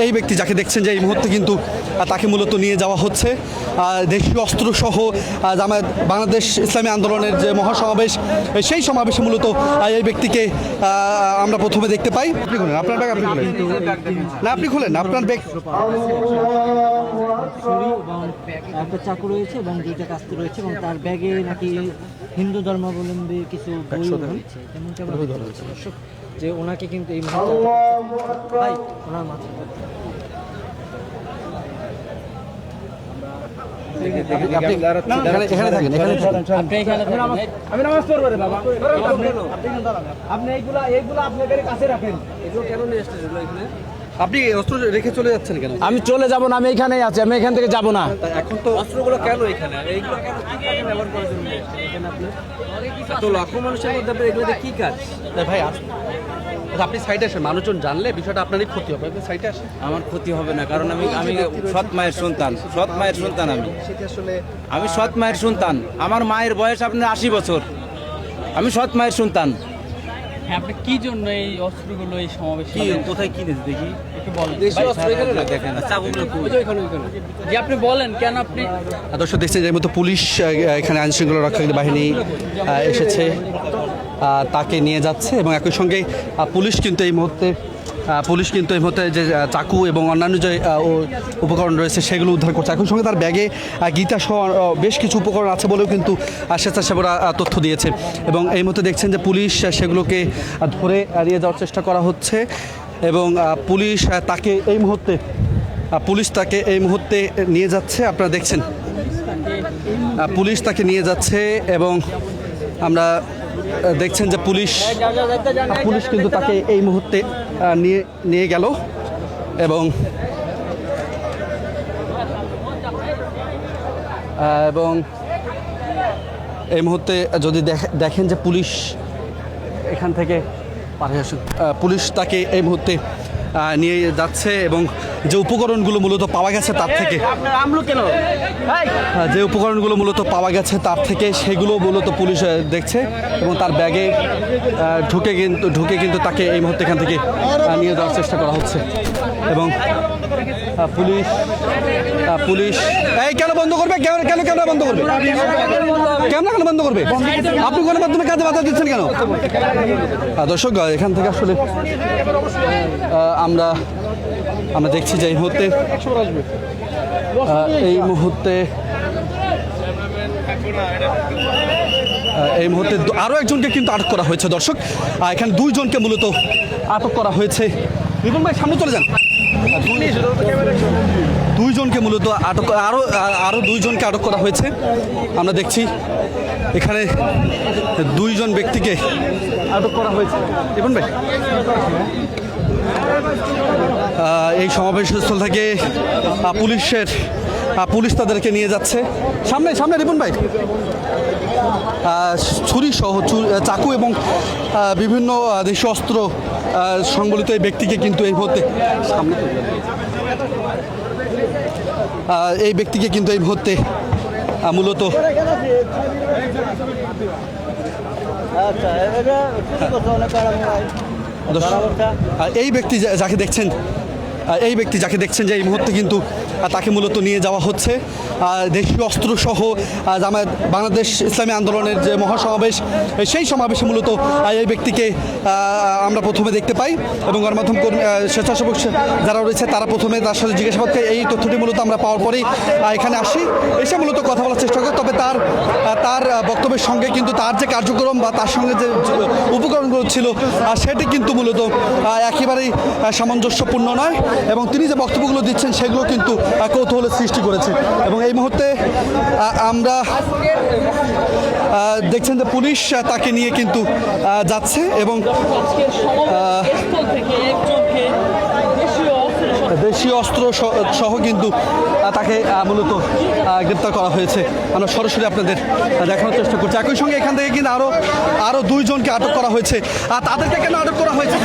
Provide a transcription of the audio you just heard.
এই ব্যক্তি যাকে দেখছেন যে এই মুহূর্তে কিন্তু তাকে মূলত নিয়ে যাওয়া হচ্ছে দেশীয় অস্ত্রসহ জামায়াত বাংলাদেশ ইসলামী আন্দোলনের যে মহাসমাবেশ সেই সমাবেশে মূলত এই ব্যক্তিকে আমরা প্রথমে দেখতে পাই। আপনি খুলেন আপনার ব্যাগ, আপনি খুলেন না, আপনি খুলেন আপনার ব্যাগ। একটা চাকু রয়েছে এবং দুইটা কাস্তে রয়েছে এবং তার ব্যাগে নাকি হিন্দু ধর্মাবলম্বী কিছু বই রয়েছে, যেমনটা আমরা দেখতে পাচ্ছি দর্শক যে ওনাকে কিন্তু এই মুহূর্তে ভাই ওনার মাথা আমি নামাজ পড়বো রে বাবা, আপনি এইগুলা আপনাদের কাছে রাখেন। এগুলো কেন নিয়ে এসেছেন এখানে? আপনি অস্ত্র রেখে চলে যাচ্ছেন কেন? আমি চলে যাব না, আমি এখানেই আছি, আমি এখান থেকে যাব না। এখন তো অস্ত্রগুলো কেন এখানে? এইগুলো কেন ব্যবহার করার জন্য এখানে আপনি এত লাখ মানুষের মধ্যে আপনি এগুলো কি কাজ? ভাই আপনি সাইডে আসেন, মানুষজন জানলে বিষয়টা আপনারই ক্ষতি হবে, আপনি সাইডে আসেন। আমার ক্ষতি হবে না, কারণ আমি সৎ মায়ের সন্তান, সৎ মায়ের সন্তান। আমি সৎ মায়ের সন্তান। আমার মায়ের বয়স আপনার 80 বছর। আমি সৎ মায়ের সন্তান। আপনি কি জন্য এই অস্ত্রগুলো এই সমাবেশে কোথায় কিনেছি দেখি একটু বলেন। দেশীয় অস্ত্র এখানে না, দেখেন যে আপনি বলেন কেন আপনি দর্শক দেখছেন যে মতো পুলিশ এখানে আইনশৃঙ্খলা রক্ষাকারী বাহিনী এসেছে, তাকে নিয়ে যাচ্ছে এবং একই সঙ্গে পুলিশ কিন্তু এই মুহূর্তে যে চাকু এবং অন্যান্য যে উপকরণ রয়েছে সেগুলো উদ্ধার করছে। একই সঙ্গে তার ব্যাগে গীতা সহ বেশ কিছু উপকরণ আছে বলেও কিন্তু স্বেচ্ছাসেবরা তথ্য দিয়েছে এবং এই মুহূর্তে দেখছেন যে পুলিশ সেগুলোকে ধরে নিয়ে যাওয়ার চেষ্টা করা হচ্ছে এবং পুলিশ তাকে এই মুহূর্তে নিয়ে যাচ্ছে। আপনারা দেখছেন পুলিশ তাকে নিয়ে যাচ্ছে এবং আমরা দেখছেন যে পুলিশ কিন্তু তাকে এই মুহূর্তে নিয়ে গেল এবং এই মুহূর্তে যদি দেখেন যে পুলিশ এখান থেকে পুলিশ তাকে এই মুহূর্তে নিয়ে যাচ্ছে এবং যে উপকরণগুলো মূলত পাওয়া গেছে তার থেকে সেগুলো মূলত পুলিশ দেখছে এবং তার ব্যাগে ঢুকে কিন্তু তাকে এই মুহূর্তে এখান থেকে নিয়ে যাওয়ার চেষ্টা করা হচ্ছে এবং পুলিশ এই কেন বন্ধ করবে? কেন বন্ধ করবে? কেন বন্ধ করবে? আপনি গণমাধ্যমের কাজে বাধা দিচ্ছেন কেন? দর্শক এখান থেকে আসলে আমরা দেখছি যে এই মুহূর্তে আরও একজনকে কিন্তু আটক করা হয়েছে। দর্শক এখানে দুইজনকে মূলত আটক করা হয়েছে। রিপন ভাই সামনে চলে যান। দুইজনকে মূলত আরো দুইজনকে আটক করা হয়েছে। আমরা দেখছি এখানে দুইজন ব্যক্তিকে আটক করা হয়েছে। রিপন ভাই এই সমাবেশস্থল থেকে পুলিশ তাদেরকে নিয়ে যাচ্ছে। সামনে রিপন ভাই ছুরি সহ চাকু এবং বিভিন্ন দেশীয় অস্ত্র সংবলিত এই ব্যক্তিকে কিন্তু এই মুহূর্তে মূলত এই ব্যক্তি যাকে দেখছেন যে এই মুহূর্তে কিন্তু তাকে মূলত নিয়ে যাওয়া হচ্ছে দেশীয় অস্ত্রসহ জামায়াত বাংলাদেশ ইসলামী আন্দোলনের যে মহাসমাবেশ সেই সমাবেশে মূলত এই ব্যক্তিকে আমরা প্রথমে দেখতে পাই এবং গণমাধ্যম স্বেচ্ছাসেবক যারা রয়েছে তারা প্রথমে তার সাথে জিজ্ঞাসাবাদ করে। এই তথ্যটি মূলত আমরা পাওয়ার পরেই এখানে এসে মূলত কথা বলার চেষ্টা করি। তবে তার বক্তব্যের সঙ্গে কিন্তু তার যে কার্যক্রম বা তার সঙ্গে যে উপকরণগুলো ছিল সেটি কিন্তু মূলত একেবারেই সামঞ্জস্যপূর্ণ নয় এবং তিনি যে বক্তব্যগুলো দিচ্ছেন সেগুলো কিন্তু কৌতূহলের সৃষ্টি করেছে এবং এই মুহূর্তে আমরা দেখছেন যে পুলিশ তাকে নিয়ে কিন্তু যাচ্ছে এবং দেশীয় অস্ত্র সহ কিন্তু তাকে মূলত গ্রেপ্তার করা হয়েছে। আমরা সরাসরি আপনাদের দেখানোর চেষ্টা করছি। একই সঙ্গে এখান থেকে কিন্তু আরো দুইজনকে আটক করা হয়েছে। আর তাদেরকে কেন আটক করা হয়েছে?